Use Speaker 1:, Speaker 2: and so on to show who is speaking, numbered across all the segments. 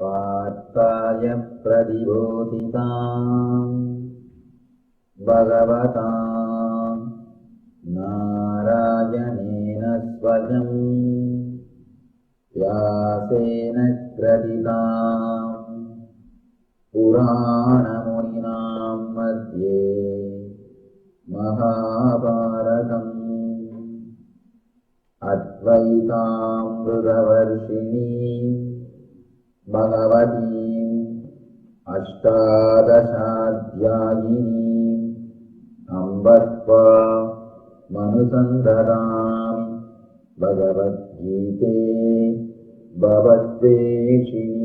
Speaker 1: पार्थाय प्रतिबोधिताम् भगवता नारायणेन स्वयं व्यासेन ग्रथिताम् पुराणमुनिनां मध्ये महाभारतम् अद्वैतामृतवर्षिणीं भगवतीम् अष्टादशाध्यायिनीम् अम्ब मनुसन्दधामि भगवद्गीते भवद्वेषिणी।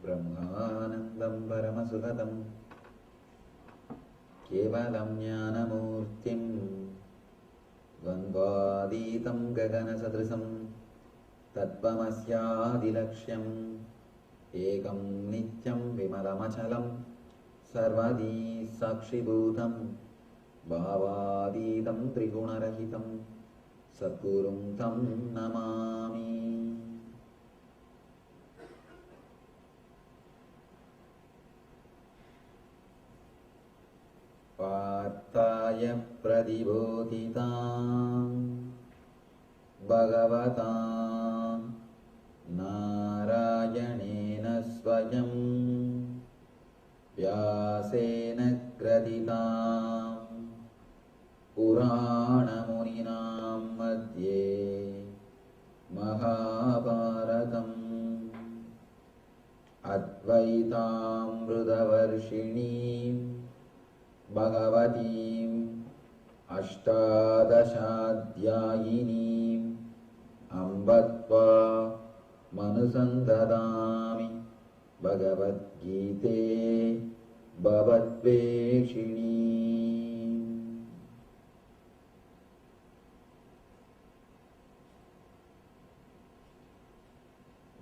Speaker 1: ब्रह्मानन्दं परमसुखदं केवलं ज्ञानमूर्तिं द्वन्द्वातीतं गगनसदृशं तत्त्वमस्यादिलक्ष्यम् एकं नित्यं विमलमचलं सर्वदी साक्षिभूतं भावातीतं त्रिगुणरहितं सद्गुरुं तं नमामि। पार्थाय प्रतिबोधिताम् भगवता नारायणेन स्वयं व्यासेन ग्रथिताम् पुराणमुनिनां मध्ये महाभारतम् अद्वैतामृतवर्षिणीं भगवतीम् अष्टादशाध्यायिनीम् अम्ब मनुसन्दधामि भगवद्गीते भवद्वेषिणी।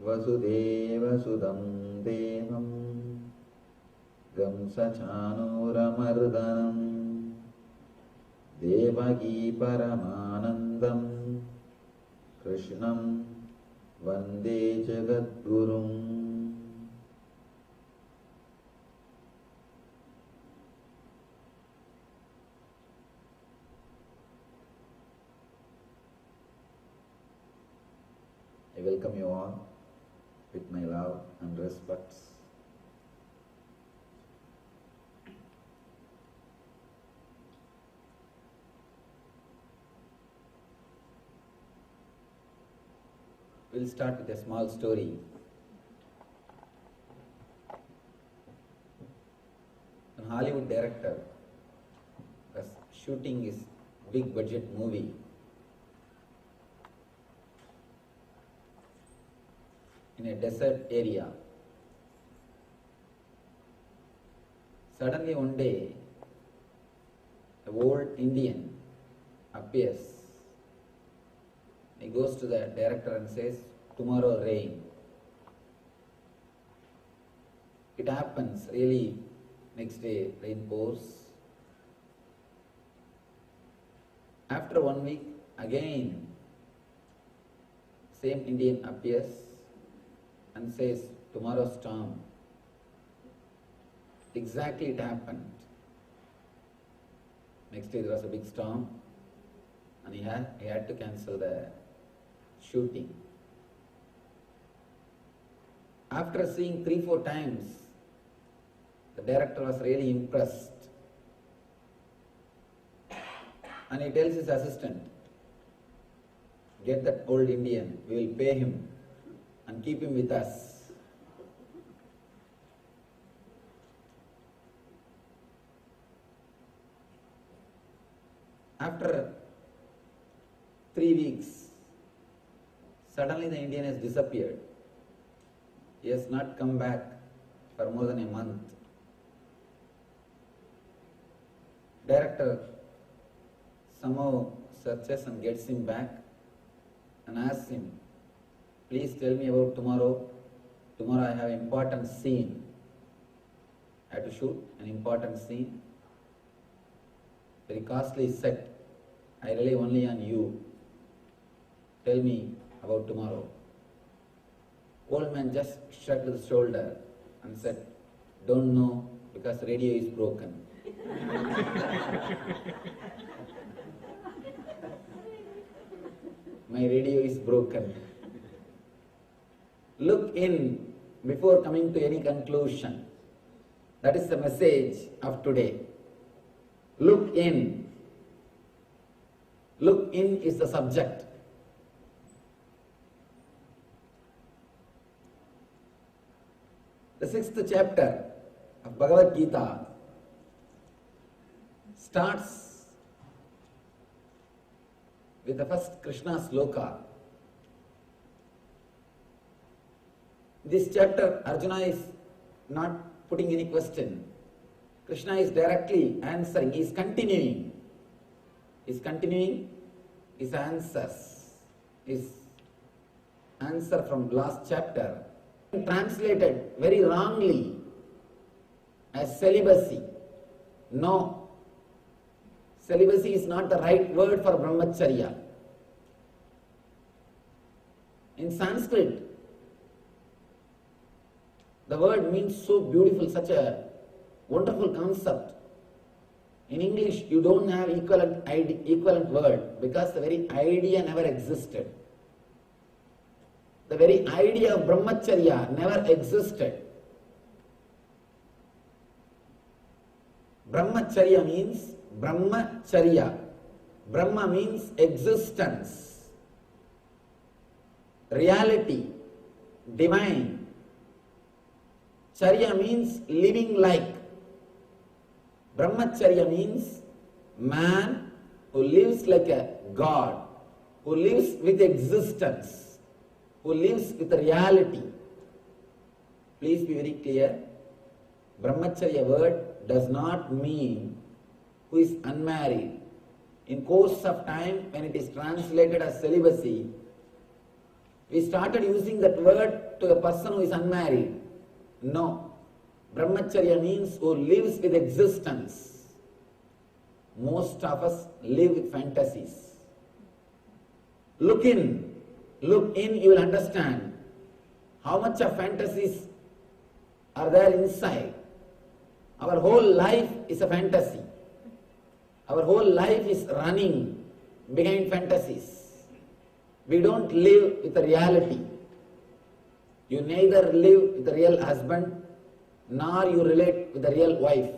Speaker 1: वसुदेवसुतं देवं कंसचाणूरमर्दनं देवकी परमानन्दं कृष्णं वन्दे जगद्गुरुम्। I welcome you all with my love and respects. We'll start with a small story. A Hollywood director was shooting his big budget movie. In a desert area. Suddenly one day, an old Indian appears. He goes to the director and says, "Tomorrow rain." It happens, really, next day rain pours. After 1 week, again, same Indian appears and says, "Tomorrow storm." Exactly it happened. Next day there was a big storm and he had to cancel the shooting. After seeing 3-4 times, the director was really impressed and he tells his assistant, "Get that old Indian, we will pay him and keep him with us." After 3 weeks. Suddenly the Indian has disappeared. He has not come back for more than a month. Director somehow searches and gets him back and asks him, please tell me about tomorrow. Tomorrow I have an important scene. I have to shoot an important scene. Very costly set. I rely only on you. Tell me about tomorrow. Old man just shrugged his shoulder and said, don't know because radio is broken. My radio is broken. Look in before coming to any conclusion. That is the message of today. Look in. Look in is the subject. The 6th chapter of Bhagavad Gita starts with the first Krishna sloka. This chapter, Arjuna is not putting any question. Krishna is directly answering. He is continuing. He is continuing his answers. His answer from last chapter, translated very wrongly as celibacy. No. Celibacy is not the right word for brahmacharya. In Sanskrit, the word means so beautiful, such a wonderful concept. In English, you don't have equivalent word because the very idea never existed. The very idea of brahmacharya never existed. Brahmacharya means brahmacharya. Brahma means existence, reality, divine. Charya means living like. Brahmacharya means man who lives like a god, who lives with existence, who lives with reality. Please be very clear. Brahmacharya word does not mean who is unmarried. In course of time, when it is translated as celibacy, we started using that word to a person who is unmarried. No. Brahmacharya means who lives with existence. Most of us live with fantasies. Look in, you will understand how much of fantasies are there inside. Our whole life is a fantasy. Our whole life is running behind fantasies. We don't live with the reality. You neither live with the real husband nor you relate with the real wife.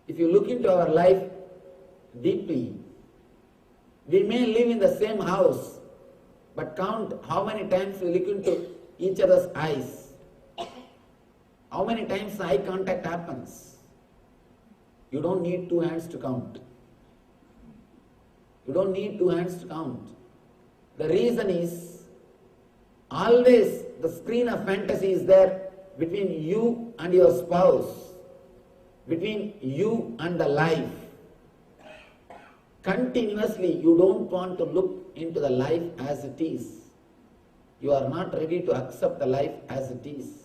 Speaker 1: If you look into our life deeply, we may live in the same house, but count how many times we look into each other's eyes. How many times eye contact happens? You don't need 2 hands to count. You don't need 2 hands to count. The reason is, always the screen of fantasy is there between you and your spouse, between you and the life. Continuously, you don't want to look into the life as it is. You are not ready to accept the life as it is.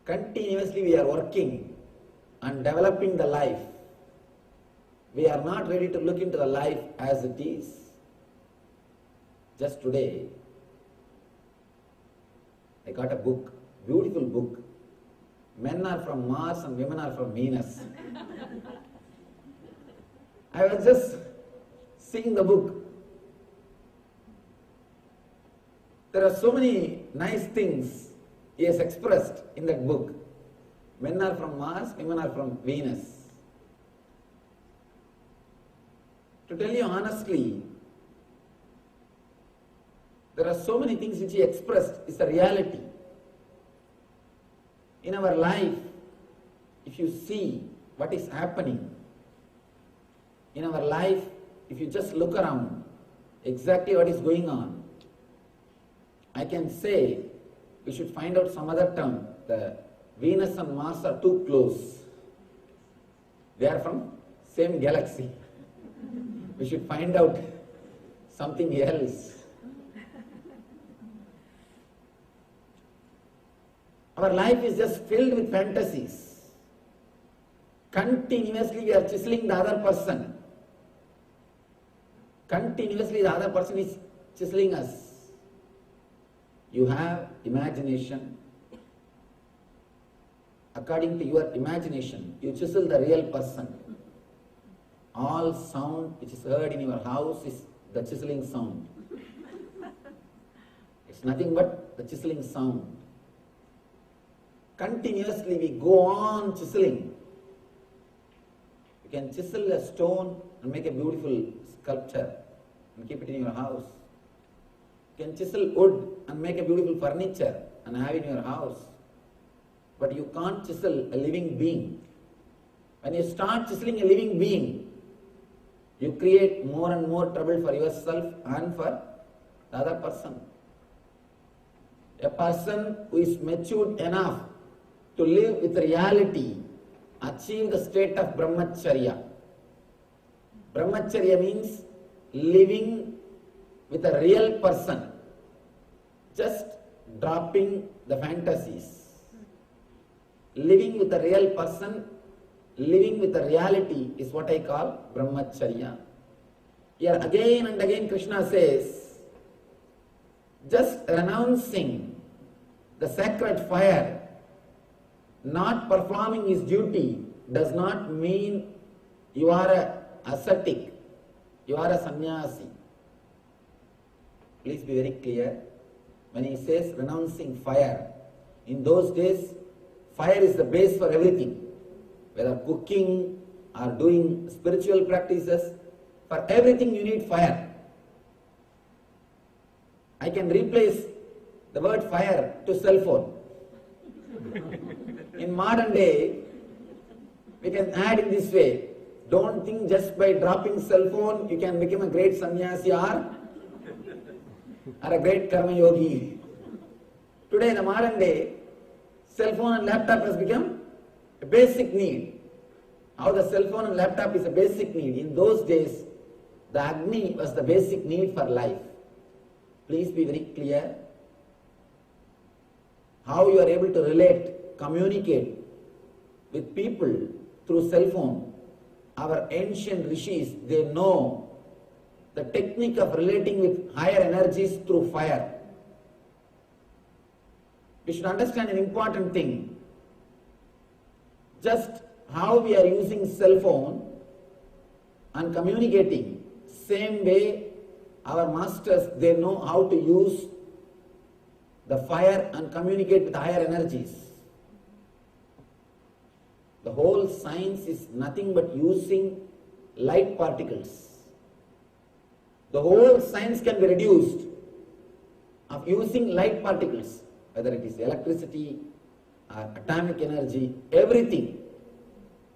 Speaker 1: Continuously, we are working on developing the life. We are not ready to look into the life as it is. Just today, I got a book, beautiful book. Men are from Mars and women are from Venus. I was just seeing the book. There are so many nice things he has expressed in that book. Men are from Mars, women are from Venus. To tell you honestly, there are so many things which he expressed is the reality. In our life, if you see what is happening, in our life, if you just look around, exactly what is going on, I can say we should find out some other term. The Venus and Mars are too close. They are from same galaxy. We should find out something else. Our life is just filled with fantasies. Continuously we are chiseling the other person. Continuously the other person is chiseling us. You have imagination. According to your imagination, you chisel the real person. All sound which is heard in your house is the chiseling sound. It's nothing but the chiseling sound. Continuously we go on chiseling. You can chisel a stone and make a beautiful sculpture and keep it in your house. You can chisel wood and make a beautiful furniture and have it in your house. But you can't chisel a living being. When you start chiseling a living being, you create more and more trouble for yourself and for the other person. A person who is matured enough to live with reality, achieve the state of brahmacharya. Brahmacharya means living with a real person, just dropping the fantasies. Living with a real person, living with a reality is what I call brahmacharya. Here again and again Krishna says, just renouncing the sacred fire, not performing his duty, does not mean you are a ascetic, you are a sannyasi. Please be very clear. When he says renouncing fire, in those days, fire is the base for everything. Whether cooking or doing spiritual practices, for everything you need fire. I can replace the word fire to cell phone. In modern day, we can add in this way. Don't think just by dropping cell phone you can become a great sannyasi or a great karma yogi. Today in the modern day, cell phone and laptop has become a basic need. How the cell phone and laptop is a basic need. In those days, the Agni was the basic need for life. Please be very clear. How you are able to relate, communicate with people through cell phone. Our ancient rishis, they know the technique of relating with higher energies through fire. We should understand an important thing. Just how we are using cell phone and communicating, same way our masters, they know how to use the fire and communicate with higher energies. The whole science is nothing but using light particles. The whole science can be reduced of using light particles, whether it is electricity or atomic energy, everything.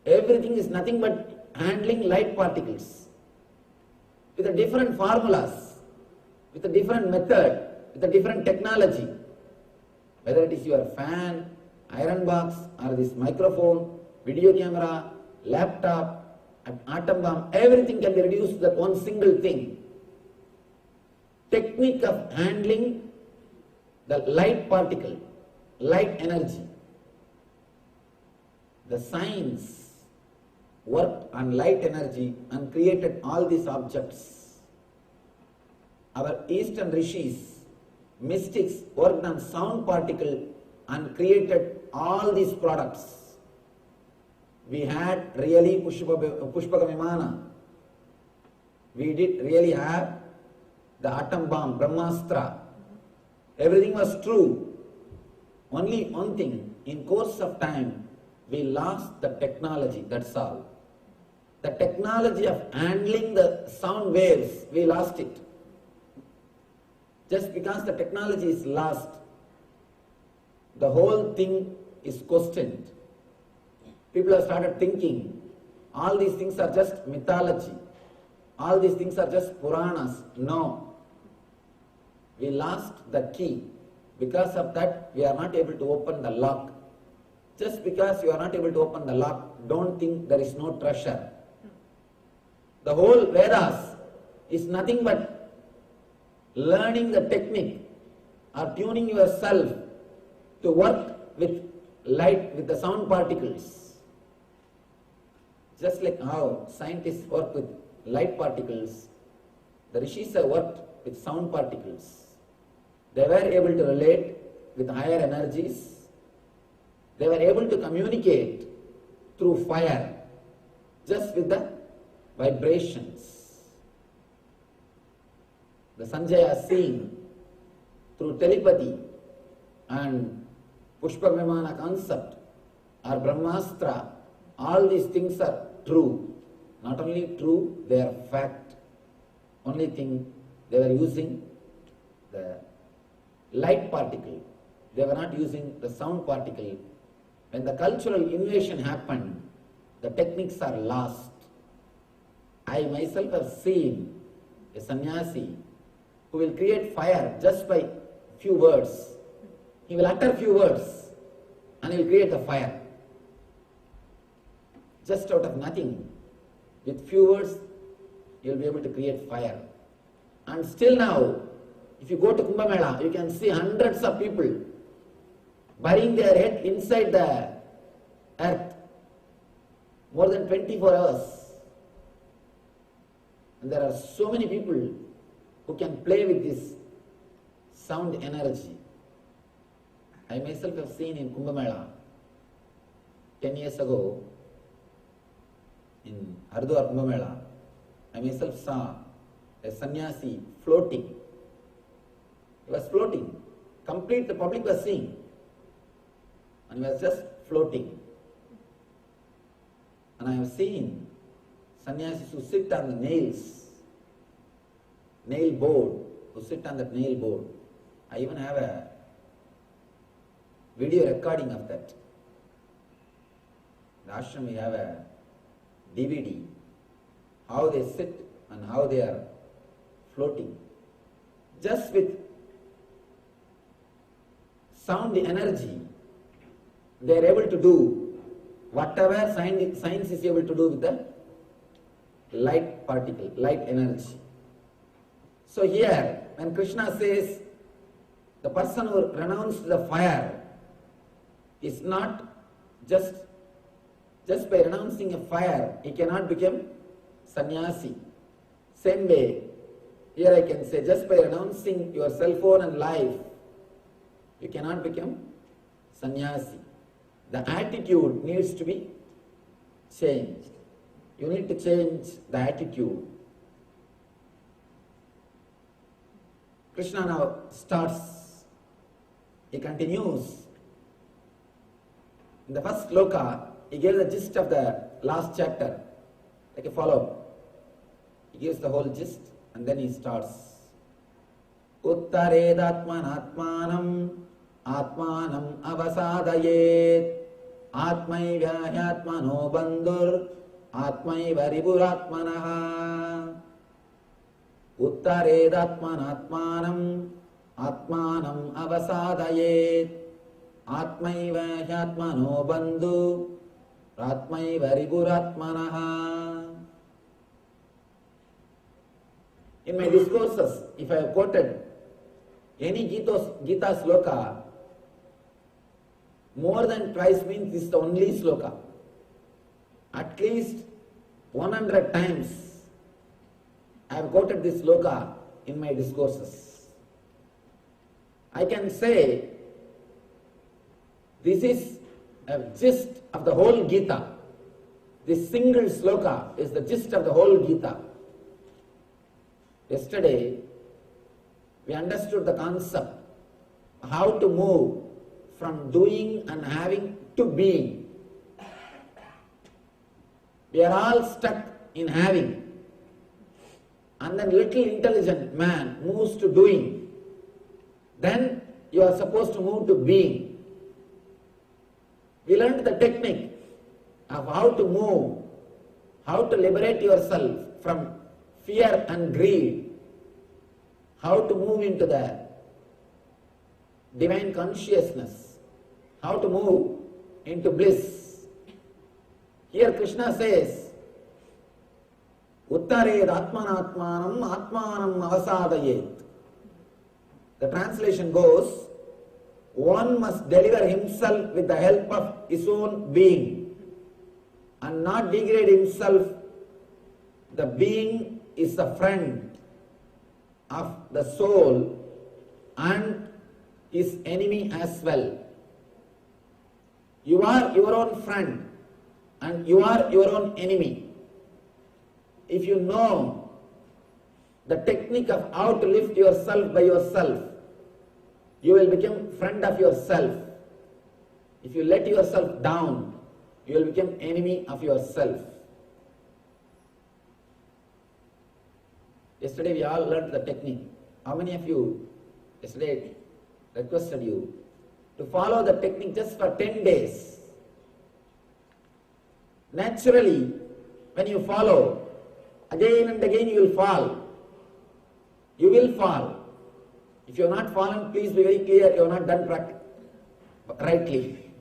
Speaker 1: Everything is nothing but handling light particles with a different formulas, with a different method, with a different technology. Whether it is your fan, iron box, or this microphone, video camera, laptop, an atom bomb, everything can be reduced to that one single thing. Technique of handling the light particle, light energy. The science worked on light energy and created all these objects. Our Eastern rishis, mystics, worked on sound particle and created all these products. We had really Pushpaka Vimana. We did really have the atom bomb, Brahmastra. Everything was true. Only one thing, in course of time, we lost the technology, that's all. The technology of handling the sound waves, we lost it. Just because the technology is lost, the whole thing is questioned. People have started thinking, all these things are just mythology. all these things are just Puranas. No. We lost the key. Because of that, we are not able to open the lock. Just because you are not able to open the lock, don't think there is no treasure. The whole Vedas is nothing but learning the technique or tuning yourself to work with light, with the sound particles. Just like how scientists work with light particles, the rishis have worked with sound particles. They were able to relate with higher energies. They were able to communicate through fire, just with the vibrations. The Sanjaya seeing through telepathy and Pushpa Vimana concept or Brahmastra, all these things are true. Not only true, they are fact. Only thing, they were using the light particle. They were not using the sound particle. When the cultural invasion happened, the techniques are lost. I myself have seen a sannyasi who will create fire just by few words. He will utter few words and he will create the fire. Just out of nothing. With few words, you will be able to create fire. And still now, if you go to Kumbh Mela, you can see hundreds of people burying their head inside the earth, more than 24 hours. And there are so many people who can play with this sound energy. I myself have seen in Kumbh Mela 10 years ago, in Haridwar Kumbh Mela, I myself saw a sannyasi floating. He was floating. Complete, the public was seeing. And he was just floating. And I have seen sannyasis who sit on the nail board, who sit on that nail board. I even have a video recording of that. In the ashram we have a DVD, how they sit and how they are floating. Just with sound energy, they are able to do whatever science is able to do with the light particle, light energy. So here, when Krishna says, the person who renounced the fire is not just by renouncing a fire, he cannot become sannyasi. Same way, here I can say, just by renouncing your cell phone and life, you cannot become sannyasi. The attitude needs to be changed. You need to change the attitude. Krishna now starts, he continues. In the first sloka, he gave the gist of the last chapter, like a follow-up. He gives the whole gist and then he starts. Uttaredatmanatmanam atmanam avasadayet atmaiva yatmano bandhur atmaiva riburatmanaha. Uttaredatmanatmanam atmanam avasadayet atmaiva yatmano bandhu atmaiva riburatmanaha. In my discourses, if I have quoted any Gita sloka, more than twice means this is the only sloka. At least 100 times I have quoted this sloka in my discourses. I can say this is a gist of the whole Gita. This single sloka is the gist of the whole Gita. Yesterday, we understood the concept, how to move from doing and having to being. We are all stuck in having. And then little intelligent man moves to doing. Then you are supposed to move to being. We learned the technique of how to move, how to liberate yourself from fear and greed, how to move into the divine consciousness, how to move into bliss. Here Krishna says, Uttared Atmanatmanam Atmanam Avasadayet. The translation goes, one must deliver himself with the help of his own being and not degrade himself. The being is the friend of the soul and his enemy as well. You are your own friend and you are your own enemy. If you know the technique of how to lift yourself by yourself, you will become friend of yourself. If you let yourself down, you will become enemy of yourself. Yesterday we all learned the technique. How many of you yesterday requested you to follow the technique just for 10 days? Naturally, when you follow, again and again you will fall. You will fall. If you have not fallen, please be very clear, you have not done rightly.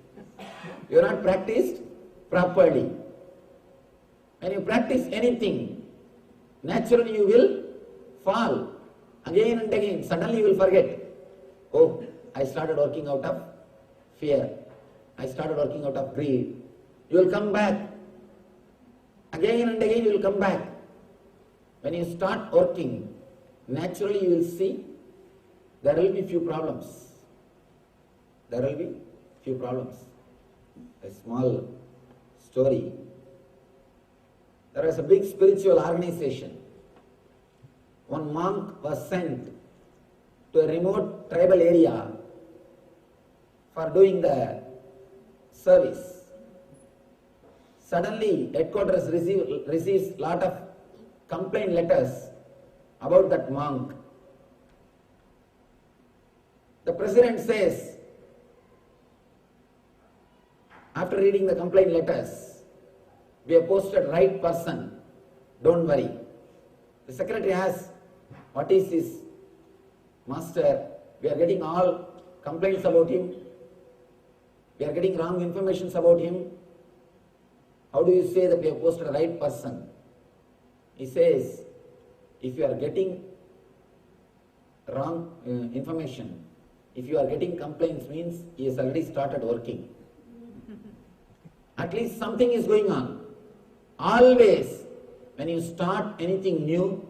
Speaker 1: You have not practiced properly. When you practice anything, naturally you will fall. Again and again, suddenly you will forget. Oh, I started working out of fear. I started working out of greed. You will come back. Again and again you will come back. When you start working, naturally you will see there will be few problems. There will be few problems. A small story. There was a big spiritual organization. One monk was sent to a remote tribal area for doing the service. Suddenly, headquarters receives lot of complaint letters about that monk. The president says, after reading the complaint letters, we have posted right person, don't worry. The secretary asks, what is this master? We are getting all complaints about him. We are getting wrong information about him. How do you say that we have posted the right person? He says, if you are getting wrong information, if you are getting complaints, means he has already started working. At least something is going on. Always, when you start anything new,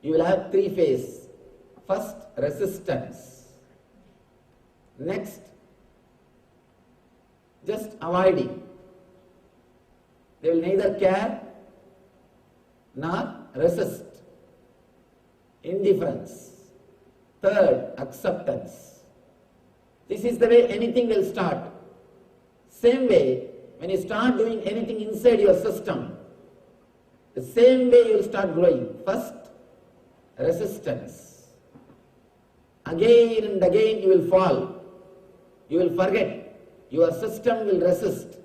Speaker 1: you will have three phases. First, resistance. Next, just avoiding. They will neither care nor resist. Indifference. Third, acceptance. This is the way anything will start. Same way, when you start doing anything inside your system, the same way you will start growing. First, resistance. Again and again you will fall. You will forget. Your system will resist.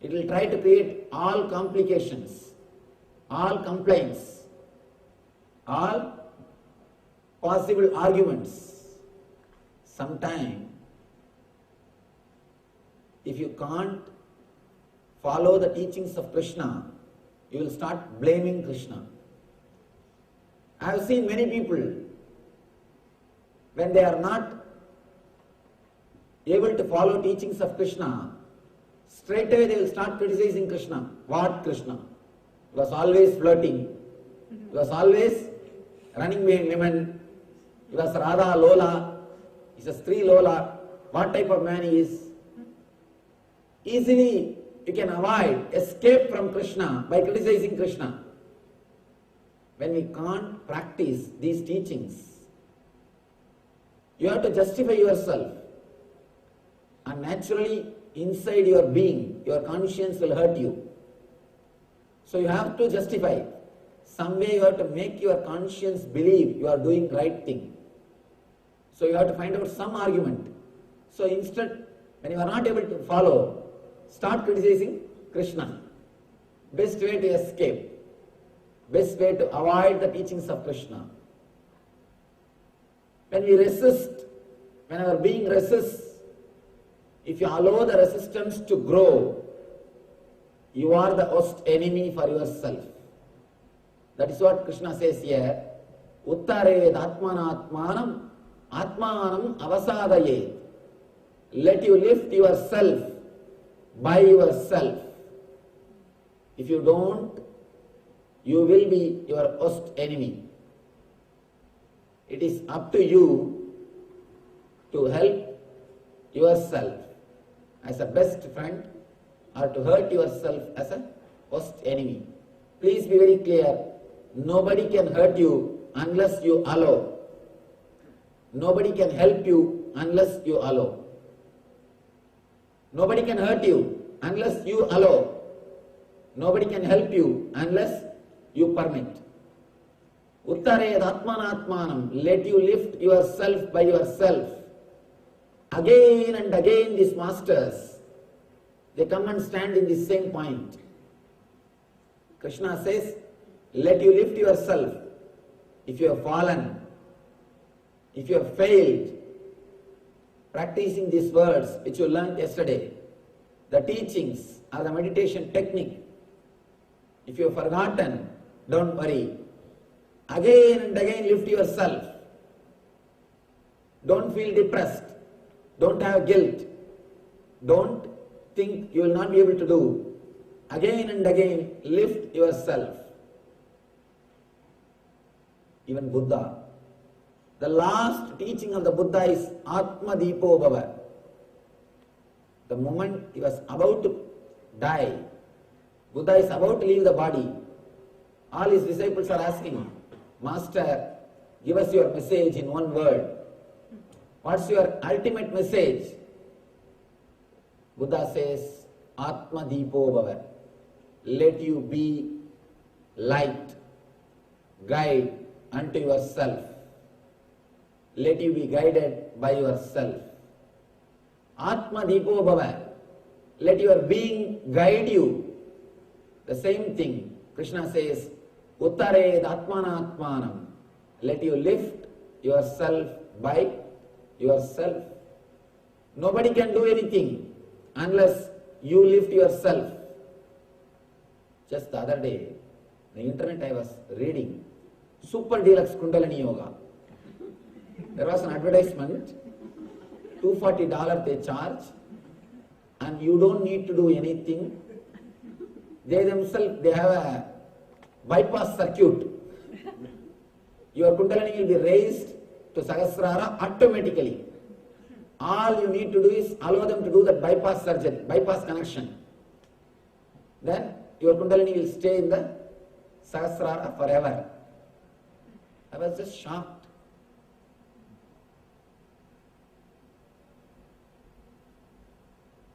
Speaker 1: It will try to create all complications, all complaints, all possible arguments. Sometime, if you can't follow the teachings of Krishna, you will start blaming Krishna. I have seen many people, when they are not able to follow teachings of Krishna, straight away they will start criticizing Krishna. What Krishna? He was always flirting. He was always running behind women. He was Radha Lola. He is a Sri Lola. What type of man he is? Easily you can avoid, escape from Krishna by criticizing Krishna. When we can't practice these teachings, you have to justify yourself. And naturally, inside your being, your conscience will hurt you. So you have to justify. Some way you have to make your conscience believe you are doing right thing. So you have to find out some argument. So instead, when you are not able to follow, start criticizing Krishna. Best way to escape. best way to avoid the teachings of Krishna. When we resist, when our being resists, if you allow the resistance to grow, you are the worst enemy for yourself. That is what Krishna says here. Uttared atmanatmanam atmanam avasadaye. Let you lift yourself by yourself. If you don't, you will be your worst enemy. It is up to you to help yourself as a best friend or to hurt yourself as a worst enemy. Please be very clear. Nobody can hurt you unless you allow. Nobody can help you unless you allow. Nobody can hurt you unless you allow. Nobody can help you unless you permit. Uttared atmanatmanam. Let you lift yourself by yourself. Again and again these masters, they come and stand in the same point. Krishna says, let you lift yourself. If you have fallen, if you have failed, practicing these words which you learned yesterday, the teachings or the meditation technique, if you have forgotten, don't worry. Again and again lift yourself. Don't feel depressed. Don't have guilt. Don't think you will not be able to do. Again and again lift yourself. Even Buddha. The last teaching of the Buddha is Atma Deepo Bhava. The moment he was about to die, Buddha is about to leave the body. All his disciples are asking, Master, give us your message in one word. What's your ultimate message? Buddha says, Atma Deepo Bhava. Let you be light, guide unto yourself. Let you be guided by yourself. Atma Deepo Bhava. Let your being guide you. The same thing. Krishna says, Uttared atmanatmanam. Let you lift yourself by yourself. Nobody can do anything unless you lift yourself. Just the other day, the internet I was reading, Super Deluxe Kundalini Yoga. There was an advertisement, $240 they charge, and you don't need to do anything. They themselves, they have a bypass circuit. Your Kundalini will be raised to Sahasrara automatically. All you need to do is allow them to do that bypass surgery, bypass connection. Then your Kundalini will stay in the Sahasrara forever. I was just shocked.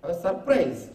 Speaker 1: I was surprised.